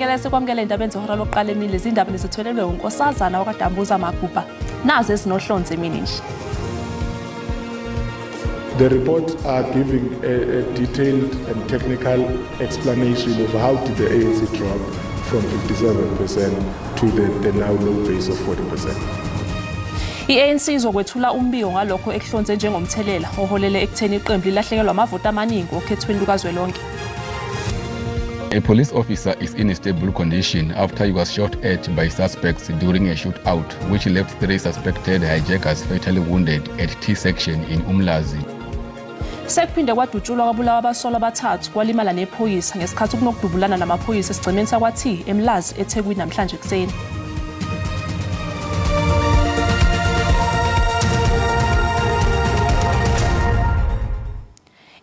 Sibingelele sekwamukela indaba ezihora lokuqala emini lezi ndaba nezitholelwe unkosazana wakwaDambuza Magubha nazo ezinohlonze emini nje. The reports are giving a detailed and technical explanation of how did the ANC drop from 57% to the now low base of 40%. I-ANC izokwethula umbiko ngalokho ekuhlonze njengomthelela oholele ekutheni iqembu lilahlekelwa amavoti amaningi okhethweni lukazwelonke. A police officer is in a stable condition after he was shot at by suspects during a shootout, which left 3 suspected hijackers fatally wounded at T-section in Umlazi. Sekuphinde kwadutshulwa kwabulawa abasolwa abathathu kwalimala nephoyisa ngesikhathi kunokudubulana namaphoyisa esigcemeni sakwathi eMlazi eThekwini namhlanje kuseni.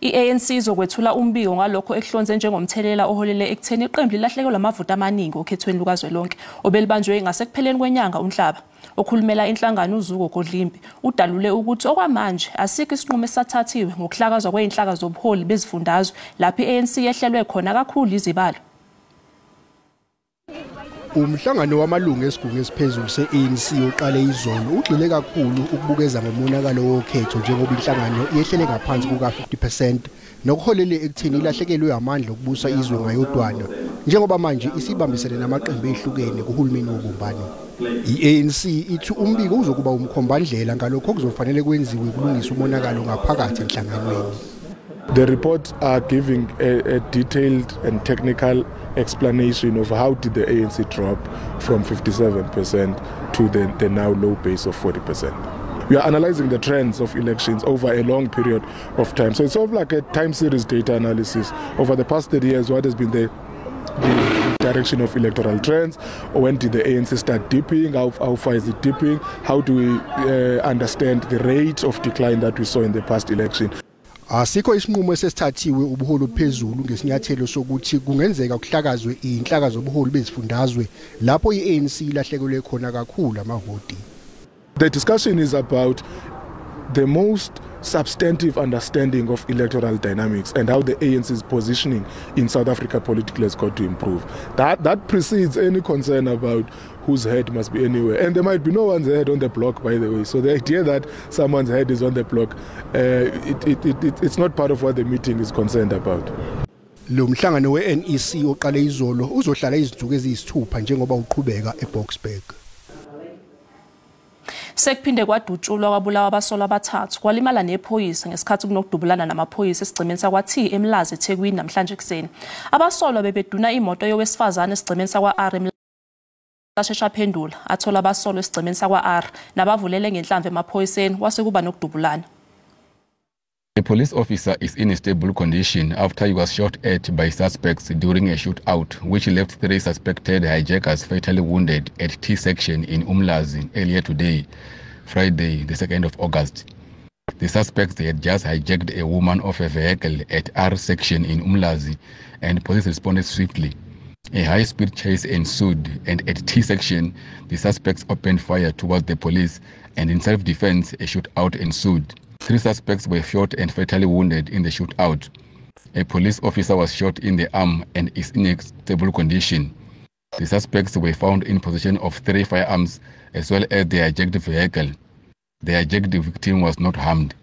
I-ANC izokwethula umbiko ngalokho ekuhlonze njengomthelela oholele ekutheni iqembu lilahlekelwa amavoti amaningi okhethweni lukazwelonke obelibanjwe ngasekupheleni kwenyanga uNhlaba. Okhulumela inhlangano uZuko Godlimbi udalule ukuthi okwamanje asikho isinqumo esathathiwe ngokuhlakazwa kweinhlaka zobuholi bezifundazwe lapho i-ANC yehlelwe khona kakhulu izibalo. Umhlangano wamalungu esigungu esiphezulu se-ANC oqale izolo ugxile kakhulu ukubukeza ngomonakalo wokhetho njengoba inhlangano yehlele ngaphansi kuka-50% nokuholele ekutheni ilahlekelwe amandla okubusa izwe ngayodwana njengoba manje isibambisene namaqembu ehlukene kuhulumeni wobumbano. I-ANC ithi umbiko uzokuba umkhombandlela ngalokho kuzofanele kwenziwe kulungisa umonakalo ngaphakathi enhlanganweni. The reports are giving a detailed and technical explanation of how did the ANC drop from 57% to the now low base of 40%. We are analyzing the trends of elections over a long period of time. So it's sort of like a time series data analysis. Over the past 30 years, what has been the direction of electoral trends? When did the ANC start dipping? How far is it dipping? How do we understand the rate of decline that we saw in the past election? Asikho isinqumo esesithathiwe ubuholi phezulu ngesinyathelo sokuthi kungenzeka ukuhlakazwe inhlaka zobuholi bezifundazwe lapho i-ANC ilahlekelwe khona kakhulu amavoti. The discussion is about the most substantive understanding of electoral dynamics and how the ANC's positioning in South Africa politically has got to improve. That precedes any concern about whose head must be anywhere. And there might be no one's head on the block, by the way. So the idea that someone's head is on the block, it's not part of what the meeting is concerned about. Lo mhlangano we-NEC oqale izolo uzohlala izinsuku eziyisithupha njengoba uqhubeka eBoksburg. Sekuphinde kwadutshulwa kwabulawa abasolwa abathathu kwalimala nephoyisa ngesikhathi kunokudubulana namaphoyisa esigcemeni sakwathi eMlazi eThekwini namhlanje kuseni. Abasolwa bebeduna imoto yowesifazane esigcemeni sakwa-R eMlazi ashesha phendula athola abasolwa esigcemeni sakwa-R nabavulele ngenhlamvu emaphoyiseni wasekuba nokudubulana. A police officer is in a stable condition after he was shot at by suspects during a shootout, which left 3 suspected hijackers fatally wounded at T-section in Umlazi earlier today, Friday, the 2nd of August. The suspects had just hijacked a woman off a vehicle at R-section in Umlazi, and police responded swiftly. A high-speed chase ensued, and at T-section, the suspects opened fire towards the police, and in self-defense, a shootout ensued. 3 suspects were shot and fatally wounded in the shootout. A police officer was shot in the arm and is in a stable condition. The suspects were found in possession of 3 firearms as well as the hijacked vehicle. The hijacked victim was not harmed.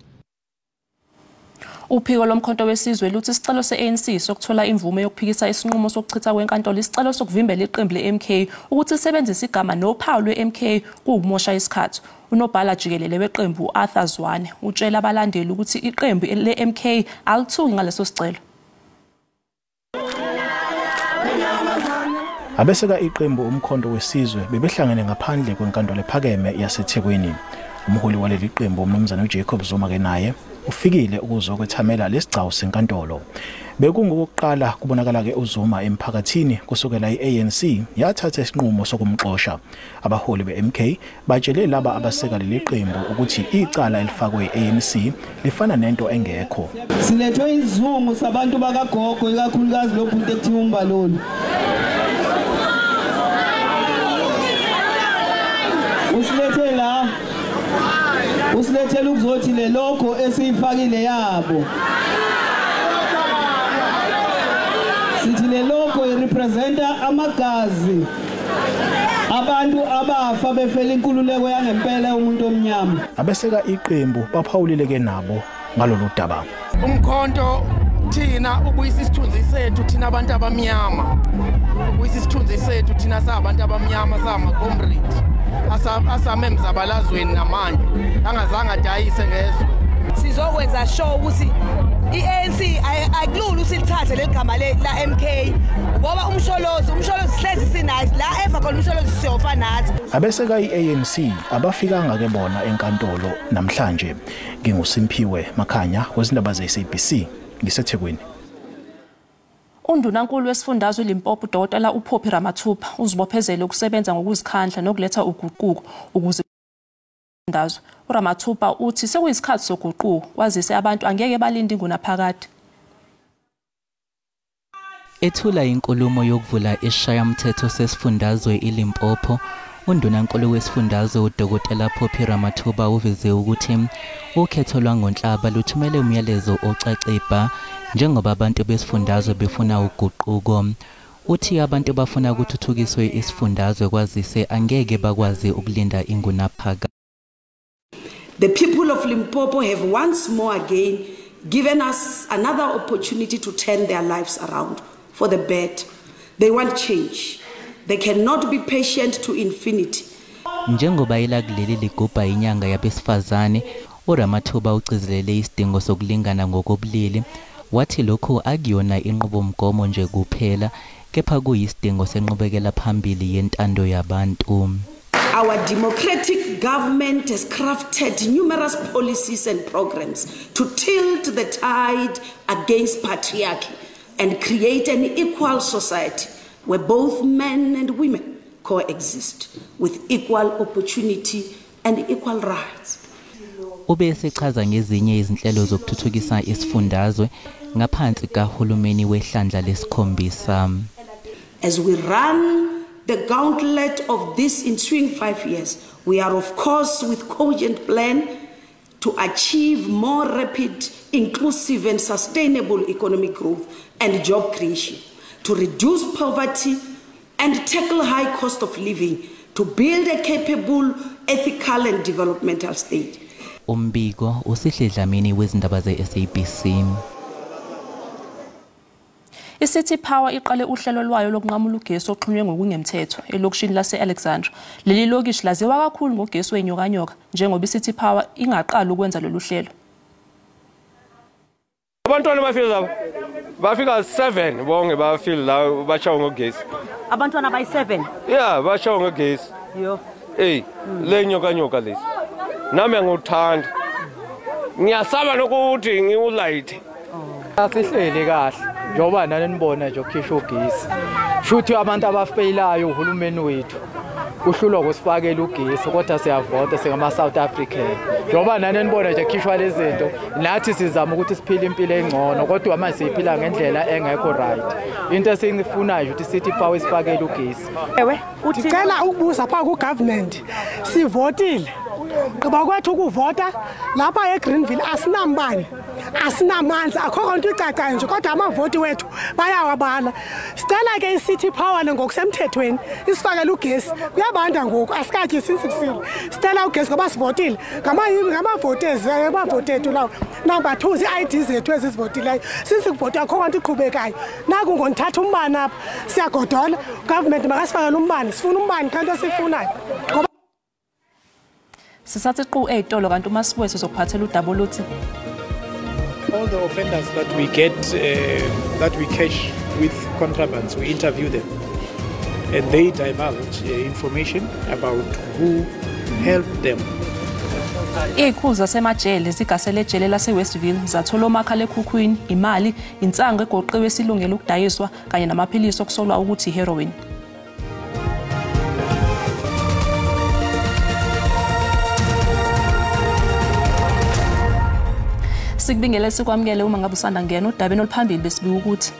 Uphiko lomkhonto wesizwe luthi isicelo se-ANC sokuthola imvume yokuphikisa isinqumo sokuchitha kwenkantolo isicelo sokuvimbela iqembu le-MK ukuthi lisebenzise igama nophawu lwe-MK kuwukumosha isikhathi. Unobhala jikelele weqembu Arthur Zwane utshela abalandeli ukuthi iqembu le-MK alithuki ngaleso sicelo. Abeseka iqembu umkhonto wesizwe bebehlangene ngaphandle kwenkantolo ephakeme yaseThekwini. Umholi waleli qembu uMnumzana uJacob Zuma ke naye ufikile ukuzokwethamela lesigcawu senkantolo. Bekungokuqala kubonakala ke uZuma emphakathini kusukela i-ANC yathatha isinqumo sokumxosha. Abaholi be-MK batshele laba abaseka leli qembu ukuthi icala elifakwe i-ANC lifana nento engekho. Silethwe izungu sabantu bakaGogo ikakhulukazi lo muntu ekuthiwa uMbaloli. Usilethela ukuzothi le logo esiyifakile yabo. Sithi le logo representa amagazi abantu abafa befela inkululeko yangempela umuntu omnyama. Abeseka iqembu baphawulile ke nabo ngalolu daba. Umkhonto thina ubuyisa isithunzi sethu thina abantu abamnyama. Ubuyisa isithunzi sethu thina sabantu abamnyama samagombridi. Asamemzabalazweni namanje angazange adayise ngezwe. Sizokwenza show ukuthi iANC akulula usilithathe legama la MK ngoba umsholozi hlezi sinice la eva khona umsholozi siyofa nathi. Abeseka iANC abafikanga ke bona enkantolo namhlanje. NginguSimphiwe Makhanya wezindaba zeSABC ngiseThekwini. Undunankulu wesifundazwe Limpopo Dr. uPhophi Ramathuba uzibophezele ukusebenza ngokuzikhandla nokuletha uguquko ukuze indazwe. uRamathuba uthi sekuyisikhathi soguquko kwazise abantu angeke balinde ingunaphakade. Ethula inkulumo yokuvula ishayamthetho sesifundazwe iLimpopo, undunankulu wesifundazwe uDr. Phophi Ramathuba uveze ukuthi ukhetho lwangoNhlaba luthumele umyalezo ocacibha njengoba abantu besifundazwe befuna uguquko. Uthi abantu bafuna ukuthuthukiswe isifundazwe kwazise angeke bakwazi ukulinda ingunaphakade. The people of Limpopo have once more again given us another opportunity to turn their lives around for the better. They want change. They cannot be patient to infinity. Njengoba ilakuleli ligubha inyanga yabesifazane, uRamathuba ucizelele isidingo sokulingana ngokobulili. Wathi lokho akuyona inqubomgomo nje kuphela, kepha kuyisidingo senqubekela phambili yentando yabantu. Our democratic government has crafted numerous policies and programs to tilt the tide against patriarchy and create an equal society where both men and women coexist with equal opportunity and equal rights. Ubese chaza ngezinye izinhlelo zokuthuthukisa isifundazwe ngaphansi kahulumeni wehlandla lesikhombisa. As we run the gauntlet of this ensuing 5 years, we are of course with cogent plan to achieve more rapid, inclusive and sustainable economic growth and job creation, to reduce poverty and tackle high cost of living, to build a capable, ethical and developmental state. Umbiko uSihle Dlamini wezindaba zeSABC. iCity Power iqale uhlelo lwayo lokunqamula ugesi oxhunywe ngokungemthetho elokishini lase-Alexandra. Leli lokishi laziwa kakhulu ngogesi wenyokanyoka njengoba iCity Power ingaqala ukwenza lolu hlelo. Abantwana bafika 7 bonke bafile la bashawa ngogesi. Abantwana bayi7? Yeah, bashawa ngogesi. Yo. Le nyokanyoka lesi. Nami ngikuthanda. Ngiyasaba nokuthi ngiulayithe. Asihlele kahle. Njoba nani nibona nje ukukhisha ugesi. Shuthi abantu abafeyilayo uhulumeni wethu. Kuhlulwa kusifakela ugesi kodwa siyavota singama South African. Njoba nani nibona nje kukhishwa lezi zinto nathi sizama ukuthi siphile impilo engcono kodwa manje siphila ngendlela engekho right. Into esingifuna ukuthi City Power isifakele ugesi. Ewe, uthicela ukubuza pha ku government. Sivotile. Kuba kwethu ukuvota lapha eGreenville asinambani. Asinamanzi akho konke icaca nje kodwa amavoti wethu bayawabala. Sicela ke iCity Power ngokusemthethweni isifakele ugesi. Kuyabanda ngoku asikathi sinsikusile. Sicela ugesi ngoba sivotile. Ngamavoters abavotethu lawo. Number 2 iID zethu ezisivotileyo. Sisikuvota akho konke iqhubekayo. Naku ngonithatha umbani apha. Siyagodola government makasifakele umbani. Sifuna umbani kanti esifunayo. Sisathi qhu ezitolo kanti uMasibuye sizokuphathela udaba oluthi all the offenders that we get that we catch with contrabands, we interview them and they divulge information about who helped them. Izikhulu zasemajele zigasele ejele laseWestville zathola omakhalekhukhwini, imali, insanga egoqiwe esilungela ukudayiswa kanye namaphilisi okusolwa ukuthi heroin. Sikubingele sikwamukele uma ngabe usanda ngena udabeni oluphambili besibika ukuthi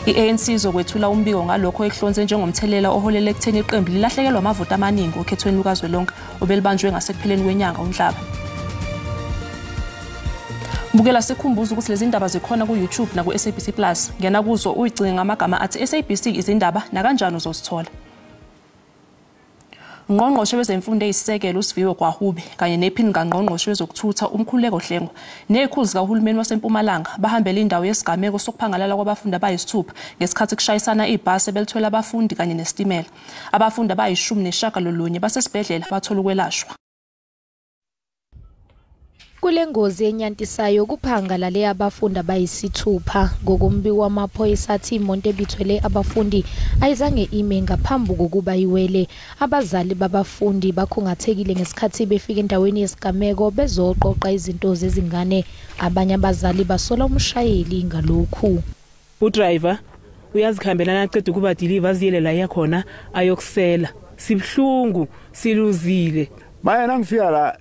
iANC izokwethula umbiko ngalokho ehlonze njengomthelela oholele ekutheni iqembu lilahlekelwa amavoti amaningi okhethweni lukazwelonke obelibanjwe ngasekupheleni kwenyanga uNhlaba. Bukela sikhumbuza ukuthi lezi ndaba zikhona ku YouTube na ku SABC Plus. Ngena kuzo uyigcine ngamagama athi SABC izindaba na kanjani uzosithola. Ngqongqoshe wezemfundo eyisisekelo uSiviwe Gwahube kanye nephini kaNgqongqoshe wezokuthutha uMkhuleko Hlengwa nezikhulu zikahulumeni waseMpumalanga bahambela indawo yesigameko sokuphangalala kwabafundi abayisithupha ngesikhathi kushayisana ibhasi belithwele abafundi kanye nestimela. Abafundi abayi19 basesibhedlela bathola ukwelashwa. Kule ngozi enyantisayo kuphangalale abafundi abayisithupha ngokumbiko wamaphoyisa athi imonto ebithwele abafundi ayizange ime ngaphambi kokuba iwele. Abazali babafundi bakhungathekile ngesikhathi befika endaweni yesigameko bezoqoqa izinto zezingane. Abanye abazali basola umshayeli ngalokhu. Udriver uyazikhambela naqeda ukuba deliver aziyele la yakhona ayokusela. Sibhlungu siluzile. Manje nangifika la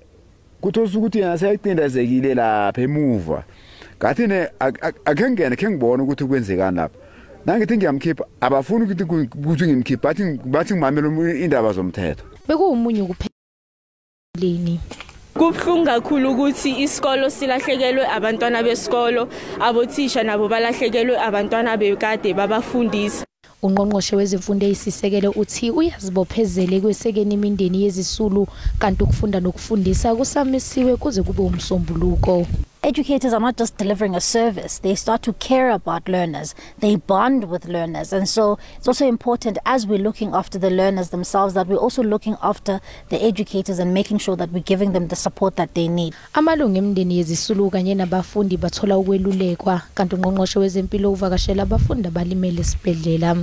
kuthosa ukuthi yena sayicindezekile lapha emuva ngathi ne akengene ke ngibona ukuthi kwenzekani lapha nangithi ngiyamkhipha abafuni ukuthi ngimkhipha bathi ngimamela indaba zomthetho bekuwumunye ukupheleni. Kubhlungu kakhulu ukuthi isikolo silahlekelwe abantwana besikolo, abothisha nabo balahlekelwe abantwana bekade babafundisa. Ungqongqoshe wezemfundo eyisisekelo uthi uyazibophezele kwesekeni imindeni yezisulu kanti ukufunda nokufundisa kusamisiwe kuze kube umsombuluko. Educators are not just delivering a service, they start to care about learners, they bond with learners, and so it's also important as we're looking after the learners themselves that we're also looking after the educators and making sure that we're giving them the support that they need. Amalungu emindeni yezisulu kanye nabafundi bathola ukwelulekwa kanti ungqongqoshe wezempilo uvakashela abafundi abalimele esibhedlela.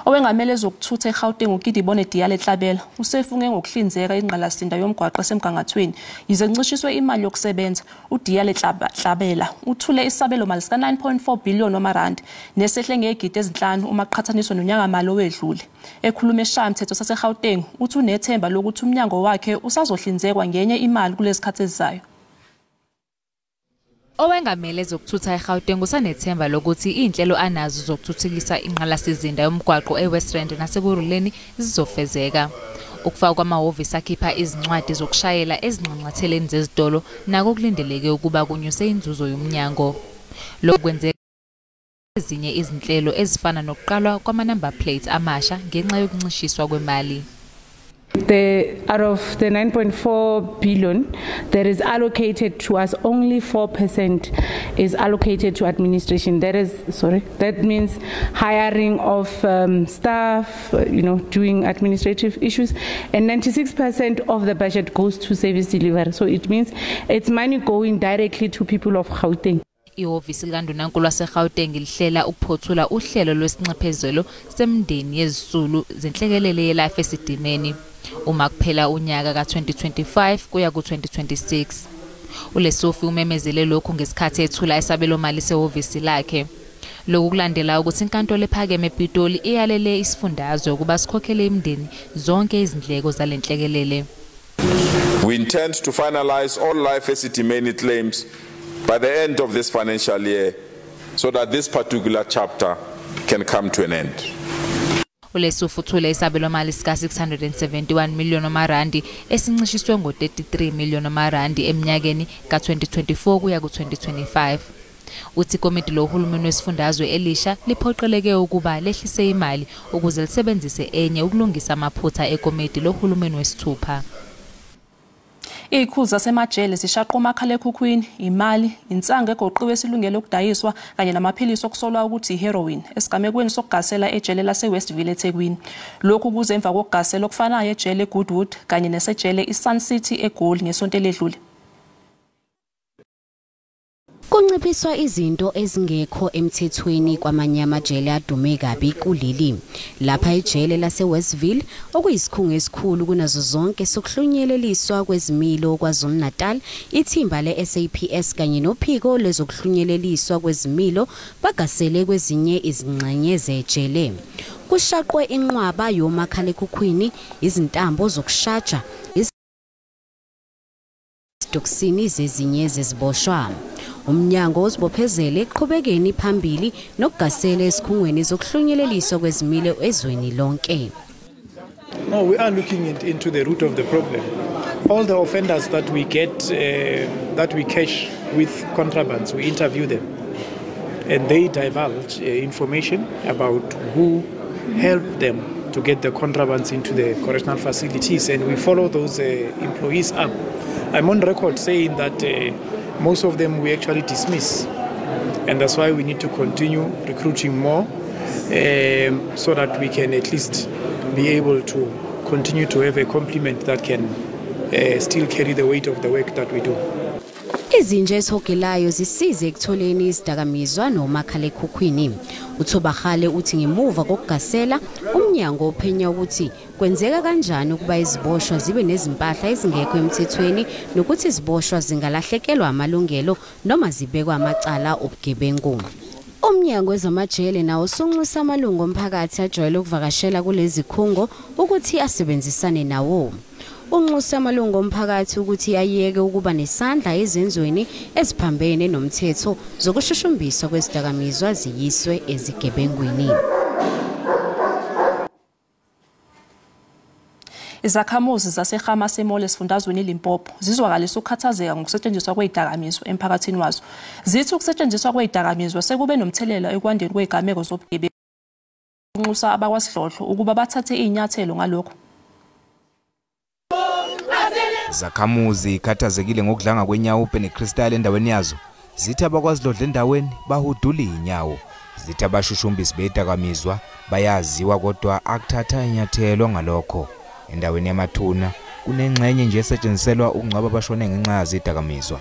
Owengamele ezokuthutha eGauteng uKidibone Diyale Tlabela usefunge ngokuhlinzeka ingqalasinda yomgwaqo esemgangathweni yize kuncishiswe imali yokusebenza. uDiyale Tlabela uthule isabelo mali sika 9.4 billion wamarandi nesehle ngegidi ezinhlanu uma kuqhathaniswa nonyaka mali owedlule. Ekhuluma eShaya Mthetho saseGauteng uthi unethemba lokuthi umnyango wakhe usazohlinzekwa ngenye imali kulezikhathi ezizayo. Owengamele ezokuthutha eGauteng usanethemba lokuthi inhlelo anazo zokuthuthukisa inqalasizinda yomgwaqo eWest Rand naseBuruleni zizofezeka. Ukufaka kwamahhovisi akhipha izincwadi zokushayela ezinqanqatheleni zezitolo nako kulindeleke ukuba kunyuse inzuzo yomnyango. Lokhu kwenzeka ezinye izinhlelo ezifana nokuqalwa kwama-number plates amasha ngenxa yokuncishiswa kwemali. Out of the 9.4 billion that is allocated to us, only 4% is allocated to administration. That means hiring of staff, doing administrative issues, and 96% of the budget goes to service delivery. So it means it's money going directly to people of Gauteng. Ihhovisi likaNdunankulu waseGauteng lihlela ukuphothula uhlelo lwesinxephezelo semndeni yezisulu zenhlekelele yelife esidimeni uma kuphela unyaka ka2025 kuya ku2026. uLesofie umemezele lokhu ngesikhathi ethula isabelo mali sehhovisi lakhe. Lokhu kulandela ukuthi inkantolo ephakeme ePitoli iyalele isifundazwe ukuba sikhokhele imndeni zonke izindleko zalenhlekelele. We intend to finalize all life estimate claims by the end of this financial year so that this particular chapter can come to an end. uLesofie uthule isabelo mali sika 671 million wamarandi esincishiswe ngo33 million wamarandi eminyakeni ka2024 kuya ku2025. Uthi ikomiti lohulumeni wesifundazwe elisha liphoqeleke ukuba lehlise imali ukuze lisebenzise enye ukulungisa amaphutha ekomiti lohulumeni wesithupha. Izikhulu zasemajele zishaqqa umakhalekhukhwini, imali, insanga egoqiwe esilungele ukudayiswa kanye namaphilisi okusolwa ukuthi iheroin esigamekweni sokugasela ejele laseWestville eThekwini. Lokhu kuze emva kokugasela okufanayo ejele eGoodwood kanye nesejele iSun City eGoli ngesonto eledlule. Kunciphiswa izinto ezingekho emthethweni kwamanye amajele adume kabi kuleli. Lapha ejele laseWestville okuyisikhungo esikhulu kunazo zonke sokuhlunyeleliswa kwezimilo kwaZulu-Natal, ithimba leSAPS kanye nophiko lezokuhlunyeleliswa kwezimilo bagasele kwezinye izingxenye zejele. Kushaqwe inqwaba yomakhalekhukhwini, izintambo zokushaja, izidoksini zezinye zeziboshwa. Umnyango uzibophezele eqhubekeni phambili nokugasela esikhungweni zokuhlunyeleliswa kwezimilo ezweni lonke. No, we are looking into the root of the problem. all the offenders that we get, that we catch with contrabands, we interview them. And they divulge information about who helped them to get the contrabands into the correctional facilities. And we follow those employees up. I'm on record saying that most of them we actually dismiss. And that's why we need to continue recruiting more so that we can at least be able to continue to have a complement that can still carry the weight of the work that we do. Izinja ezihogelayo zisize ekutholeni isidakamizwa nomakhalekhukhwini. uThobagale uthi ngemuva kokugasela umnyango ophenya ukuthi kwenzeka kanjani ukuba iziboshwa zibe nezimpahla ezingekho emthethweni nokuthi iziboshwa zingalahlekelwa amalungelo noma zibekwa amacala obugebengu. Umnyango wezamajele nawo usunxusa amalungu omphakathi ajwayele ukuvakashela kulezi khungo ukuthi asebenzisane nawo. Unxusa amalungu omphakathi ukuthi ayeke ukuba nesandla ezenzweni eziphambene nomthetho zokushushumbiswa kwezidakamizwa ziyiswe ezigebengwini. Izakhamuzi zaseGamase Mall esifundazweni Limpopo zizwakalisa ukukhathazeka ngokusetshenziswa kwezidakamizwa emphakathini wazo. Zithi ukusetshenziswa kwezidakamizwa sekube nomthelela ekwandeni kwezigameko zobugebengu. Unxusa abakwasidlodlo ukuba bathathe inyathelo ngalokho. Zakhamuzi ikhathazekile ngokudlanga kweNyawupe neCrystal endaweni yazo. Zithi abakwasidlodlo endaweni bahudula inyawo. Zithi abashushumbisi bezidakamizwa bayaziwa kodwa akuthatha inyathelo ngalokho. Endaweni yamathuna kunengxenye nje esetshenziselwa ukungcwaba abashone ngenxa yezidakamizwa.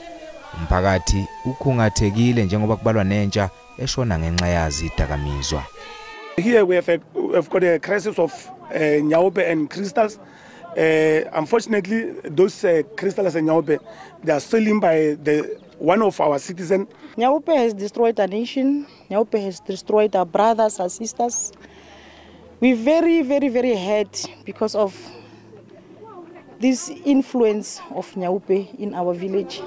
Umphakathi ukhungathekile njengoba kubalwa nentsha eshona ngenxa yezidakamizwa. Here we have got a crisis of Nyawupe and Crystals. Unfortunately, those Crystals and Nyawupe, they are stolen by one of our citizens. Nyawupe has destroyed our nation. Nyawupe has destroyed our brothers, our sisters. We're very, very, very hurt because of this influence of Nyawupe in our village.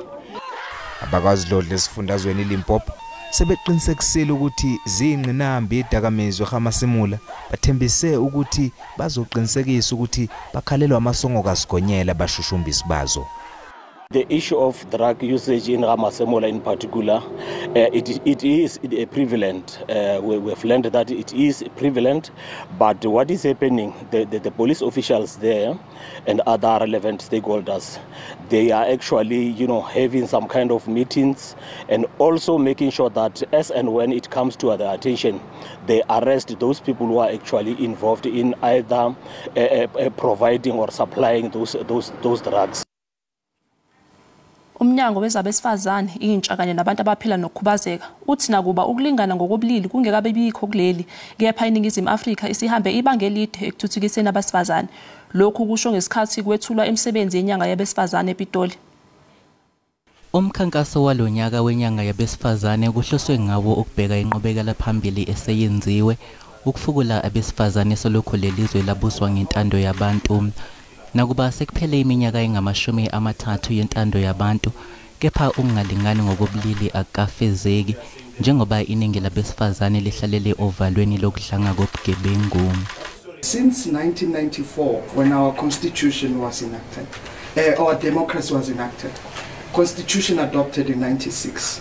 Abakwasidlodlo esifundazweni Limpopo sebeqinisekisile ukuthi zingqinambi izidakamizwa eGamase bathembise ukuthi bazoqinisekisa ukuthi bakhalelwa amasongo kasigonyela abashushumbisi bazo. The issue of drug usage in Gamase in particular, it is prevalent. We've learned that it is prevalent, but what is happening, the police officials there and other relevant stakeholders, they are actually, having some kind of meetings and also making sure that as and when it comes to their attention, they arrest those people who are actually involved in either providing or supplying those drugs. Umnyango wezabesifazane intsha kanye nabantu abaphila nokukhubazeka uthi nakuba ukulingana ngokobulili kungekabe bikho kuleli kepha iningizimu Afrika isihambe ibanga elide ekuthuthukiseni abesifazane. Lokhu kusho ngesikhathi kwethulwa imisebenzi yenyanga yabesifazane ePitoli. Umkhankaso walonyaka wenyanga yabesifazane kuhloswe ngawo ukubheka inqubekela phambili eseyenziwe ukufukula abesifazane selokho lelizwe labuswa ngentando yabantu. Nakuba sekuphele iminyaka engama-30 yentando yabantu kepha ukungalingani ngokobulili akafezeki njengoba iningi labesifazane lihlalele ovalweni lokudlanga kobugebengu. Since 1994 when our constitution was enacted, our democracy was enacted, constitution adopted in 96.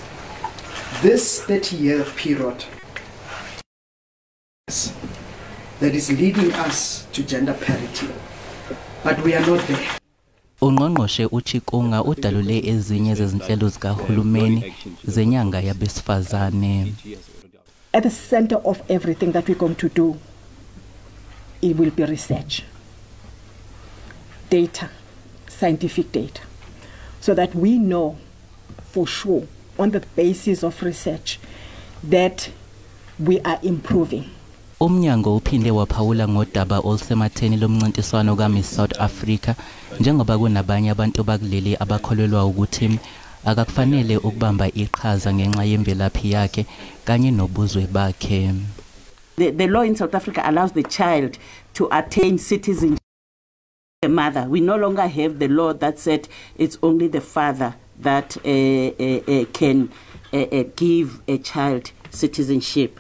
This 30-year period that is leading us to gender parity. But we are not there. Ungqongqoshe uChikunga udalule ezinye zezinhlelo zikahulumeni zenyanga yabesifazane. At the center of everything that we're going to do, it will be research. Data, scientific data, so that we know for sure on the basis of research that we are improving. Umnyango uphinde waphawula ngodaba olusematheni lomncintiswano kaMiss South Africa njengoba kunabanye abantu bakuleli abakholelwa ukuthi akakufanele ukubamba iqhaza ngenxa yemvelaphi yakhe kanye nobuzwe bakhe. The law in South Africa allows the child to attain citizenship. The mother, we no longer have the law that said it's only the father that can give a child citizenship.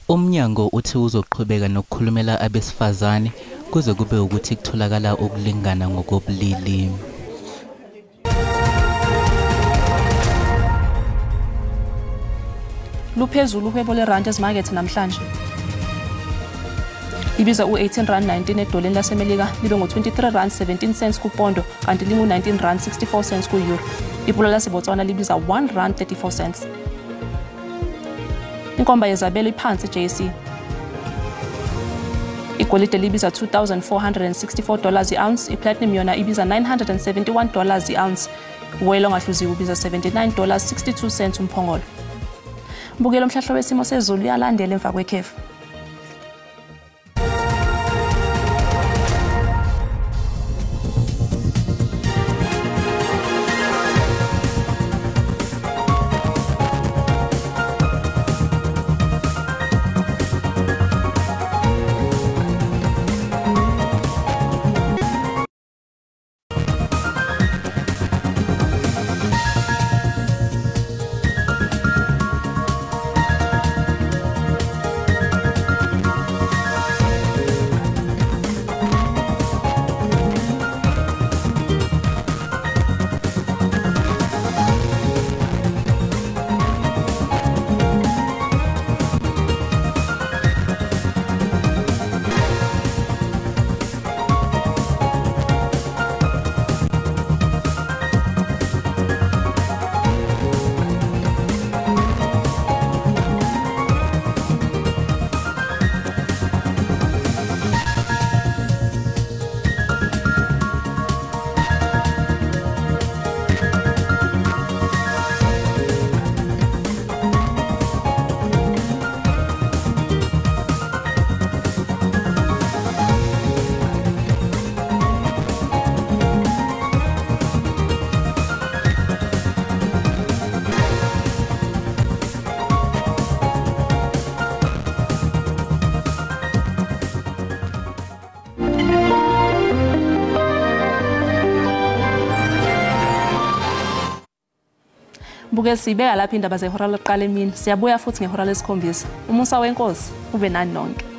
Umnyango uthi uzoqhubeka nokukhulumela abesifazane kuze kube ukuthi kutholakala ukulingana ngokobulili. luphezulu uhwebo lerandi ezimakethe namhlanje. Libiza u-18.19 edoleni laseMelika libe ngo-23.17 kupondo kanti lingu-19.64 ku-euro. Ipula laseBotswana libiza R1.34. Inkomba yezabelo iphansi JSE. Igolide libiza $2,464 i-ounce, iplatinum yona ibiza $971 i-ounce. Uwelo ongahluziwe ubiza $79.62 umphongolo. Mbukelo umhlahlo wesimo sezulu uyalandela emva kwekhefu. Mbukeli sibeka lapha indaba zehora lokuqala emini. Siyabuya futhi ngehora lesikhombisa. Umusa wenkosi ube nani nonke.